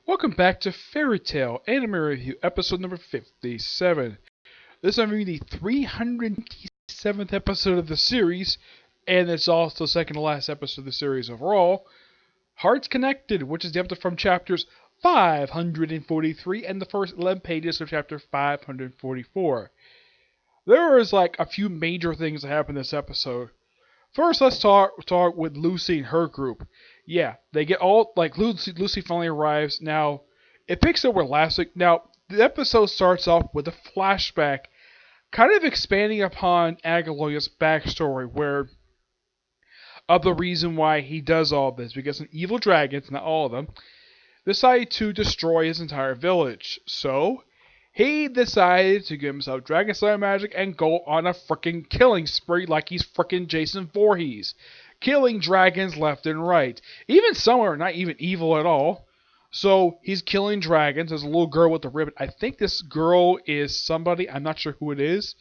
Welcome back to Fairy Tail Anime Review, episode number 57. This is the 327th episode of the series, and it's also the second to last episode of the series overall. Hearts Connected, which is the episode from chapters 543 and the first 11 pages of chapter 544. There was a few major things that happened this episode. First, let's start with Lucy and her group. Yeah, they get all, Lucy finally arrives. Now, it picks up where last week. Now, the episode starts off with a flashback, kind of expanding upon Agaloya's backstory, where, of the reason why he does all this, because some evil dragons, not all of them, decide to destroy his entire village. So, he decided to give himself Dragon Slayer magic and go on a freaking killing spree like he's freaking Jason Voorhees. Killing dragons left and right. Even some are not even evil at all. So he's killing dragons. There's a little girl with a ribbon. I think this girl is somebody. I'm not sure who it is.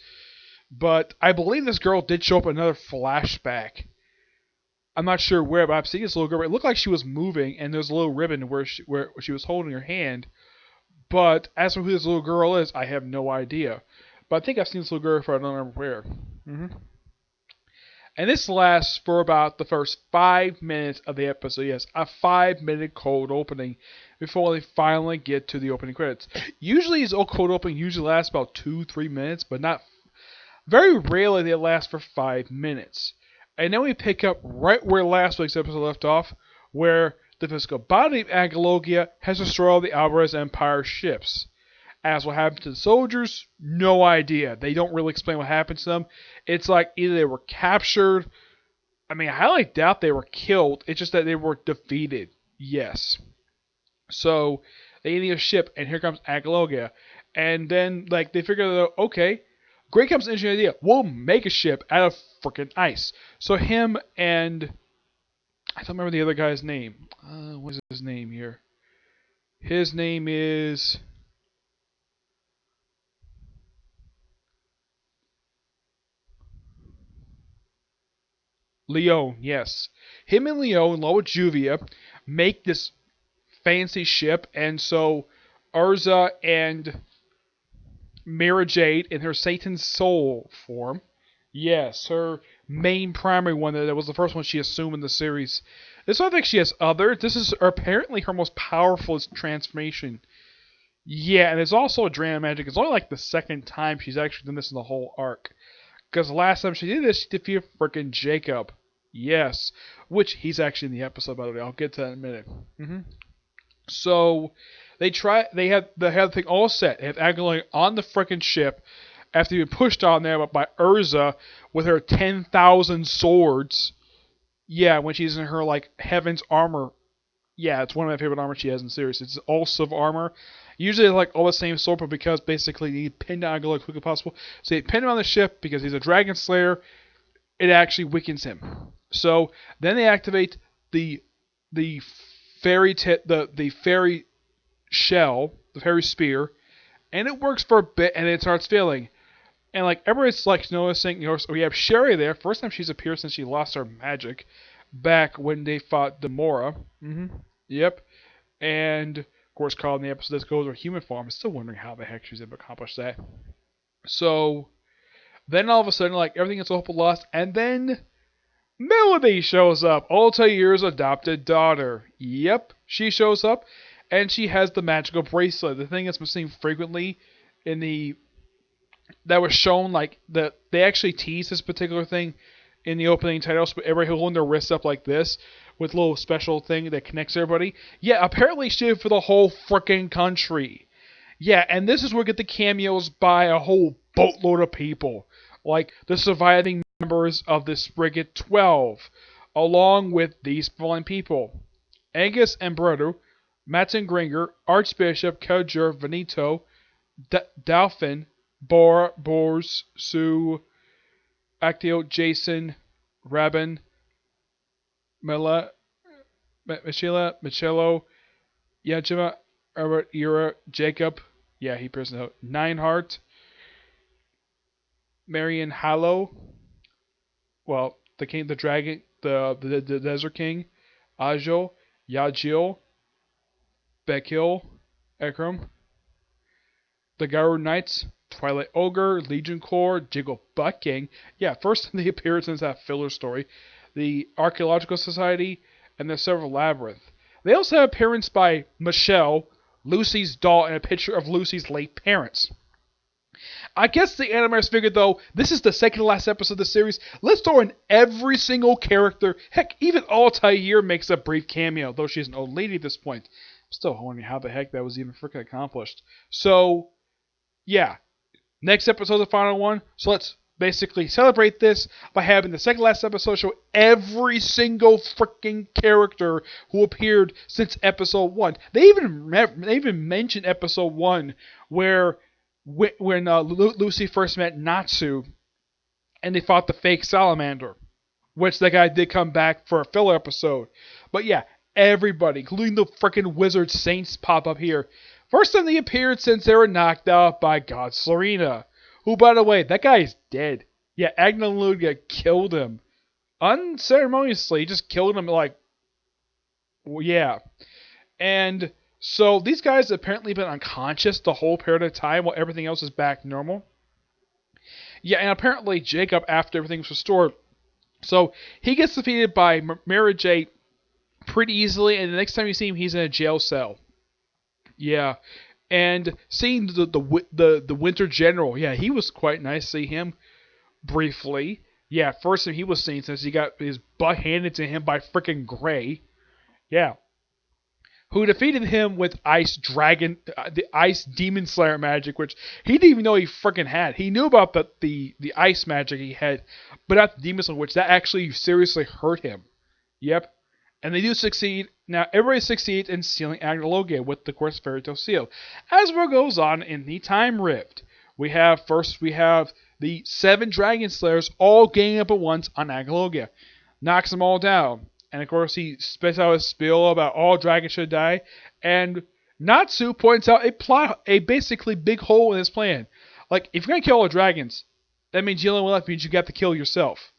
But I believe this girl did show up in another flashback. I'm not sure where, but I've seen this little girl. It looked like she was moving, and there's a little ribbon where she was holding her hand. But as for who this little girl is, I have no idea. But I think I've seen this little girl before, I don't remember where. And this lasts for about the first 5 minutes of the episode. Yes, a 5-minute cold opening before they finally get to the opening credits. Usually his cold opening usually lasts about 2-3 minutes, but not very rarely they last for 5 minutes. And then we pick up right where last week's episode left off, where the physical body of Agalogia has destroyed all the Alvarez Empire ships. As what happened to the soldiers, no idea. They don't really explain what happened to them. It's like either they were captured. I mean, I highly doubt they were killed. It's just that they were defeated. Yes. So they need a ship, and here comes Agalogia. And then they figure out, okay, great comes an interesting idea. We'll make a ship out of freaking ice. So him and I don't remember the other guy's name. What's his name here? His name is Leon. Yes, him and Leon, along with Juvia, make this fancy ship, and so Urza and Mara Jade in her Satan's Soul form. Yes, her main primary one that was the first one she assumed in the series. This one I think she has others. This is apparently her most powerful transformation. Yeah, and it's also a Drama Magic. It's only the second time she's actually done this in the whole arc. Because the last time she did this, she defeated frickin' Jacob. Yes. Which, he's actually in the episode, by the way. I'll get to that in a minute. So, they have the thing all set. They have Agaloy on the frickin' ship after being pushed on there by Urza with her 10,000 swords. Yeah, when she's in her, heaven's armor. Yeah, it's one of my favorite armor she has in the series. It's all silver armor. Usually it's all the same sword, but because basically you pin down Agaloy as quickly as possible. So you pin him on the ship because he's a Dragon Slayer. It actually weakens him. So then they activate the fairy the fairy shell, the fairy spear, and it works for a bit, and then it starts failing. And everyone's noticing, so we have Sherry there. First time she's appeared since she lost her magic back when they fought Demora. Yep. And of course, Carl in the episode that goes with human form. I'm still wondering how the heck she's able to accomplish that. So then all of a sudden, everything is hope lost, and then Melody shows up, Altair's adopted daughter. Yep, she shows up, and she has the magical bracelet. The thing that's been seen frequently in that was shown, they actually teased this particular thing in the opening titles, but everybody holding their wrists up like this with a little special thing that connects everybody. Yeah, apparently she did for the whole frickin' country. Yeah, and this is where we get the cameos by a whole boatload of people, like the surviving members of the Sprigget 12, along with these following people: Angus and Broder, Matten Gringer, Archbishop, Kedger, Venito, Dalphin, Bors, Sue, Actio, Jason, Rabin, Michello, Yajima, Albert, Ira, Jacob, yeah, he presents out, Nineheart, Marion Hallow, well, the king, the dragon, the desert king, Ajo, Yajil, Bekil, Ekram, the Garou Knights, Twilight Ogre, Legion Corps, Jiggle Butt Gang. Yeah, first in the appearance in that filler story. The Archaeological Society, and the Silver Labyrinth. They also have appearance by Michelle, Lucy's doll, and a picture of Lucy's late parents. I guess the animators figured, though, this is the second to last episode of the series. Let's throw in every single character. Heck, even Altair makes a brief cameo, though she's an old lady at this point. I'm still wondering how the heck that was even freaking accomplished. So, yeah. Next episode, the final one. So let's basically celebrate this by having the second last episode show every single freaking character who appeared since episode 1. They even mentioned episode 1 where when Lucy first met Natsu and they fought the fake salamander, which that guy did come back for a filler episode. But yeah, everybody, including the freaking wizard saints, pop up here. First time they appeared since they were knocked out by God Serena. Who, by the way, that guy is dead. Yeah, Agnaluga killed him. Unceremoniously, he just killed him like... Well, yeah. And so these guys have apparently been unconscious the whole period of time while everything else is back normal. Yeah, and apparently Jacob, after everything was restored, so he gets defeated by Mara Jade pretty easily, and the next time you see him, he's in a jail cell. Yeah, and seeing the Winter General, yeah, he was quite nice to see him briefly. Yeah, first time he was seen since he got his butt handed to him by frickin' Gray. Yeah. Who defeated him with Ice Dragon, the Ice Demon Slayer magic, which he didn't even know he frickin' had. He knew about the ice magic he had, but not the Demon Slayer, which that actually seriously hurt him. Yep. And they do succeed. Now, everybody succeeds in sealing Agnologia with the Quartz Fairy Tale Seal. As what goes on in the Time Rift, we have the 7 Dragon Slayers all ganging up at once on Agnologia. Knocks them all down. And of course, he spits out his spiel about all dragons should die. And Natsu points out a basically big hole in his plan. Like, if you're going to kill all the dragons, that means you only one left means you got to kill yourself.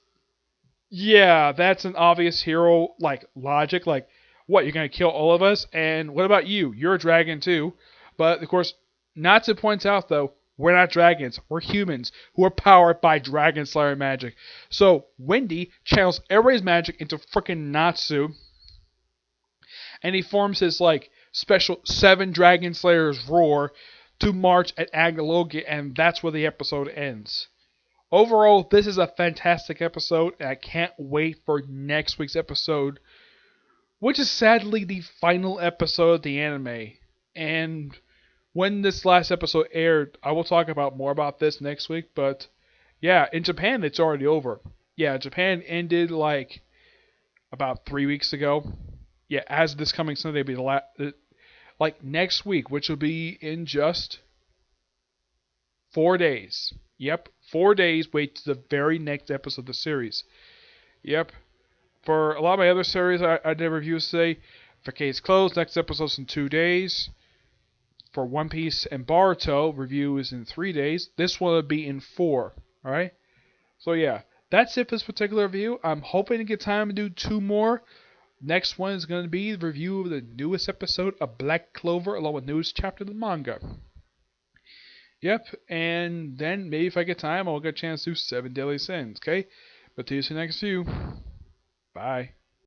Yeah, that's an obvious hero, logic. Like, what, you're going to kill all of us? And what about you? You're a dragon too. But, of course, Natsu points out, though, we're not dragons. We're humans who are powered by Dragon Slayer magic. So, Wendy channels everybody's magic into frickin' Natsu. And he forms his, special 7 Dragon Slayers roar to march at Agnologia. And that's where the episode ends. Overall, this is a fantastic episode, and I can't wait for next week's episode, which is sadly the final episode of the anime. And when this last episode aired, I will talk more about this next week, but yeah, in Japan, it's already over. Yeah, Japan ended about 3 weeks ago. Yeah, as this coming Sunday will be next week, which will be in just 4 days. Yep, 4 days, wait to the very next episode of the series. Yep. For a lot of my other series I did reviews today, for Case Closed, next episode's in 2 days. For One Piece and Boruto, review is in 3 days. This one will be in 4. Alright? So yeah, that's it for this particular review. I'm hoping to get time to do 2 more. Next one is going to be the review of the newest episode of Black Clover, along with the newest chapter of the manga. Yep, and then maybe if I get time, I'll get a chance to do 7 Deadly Sins, okay? But to you next view. Bye.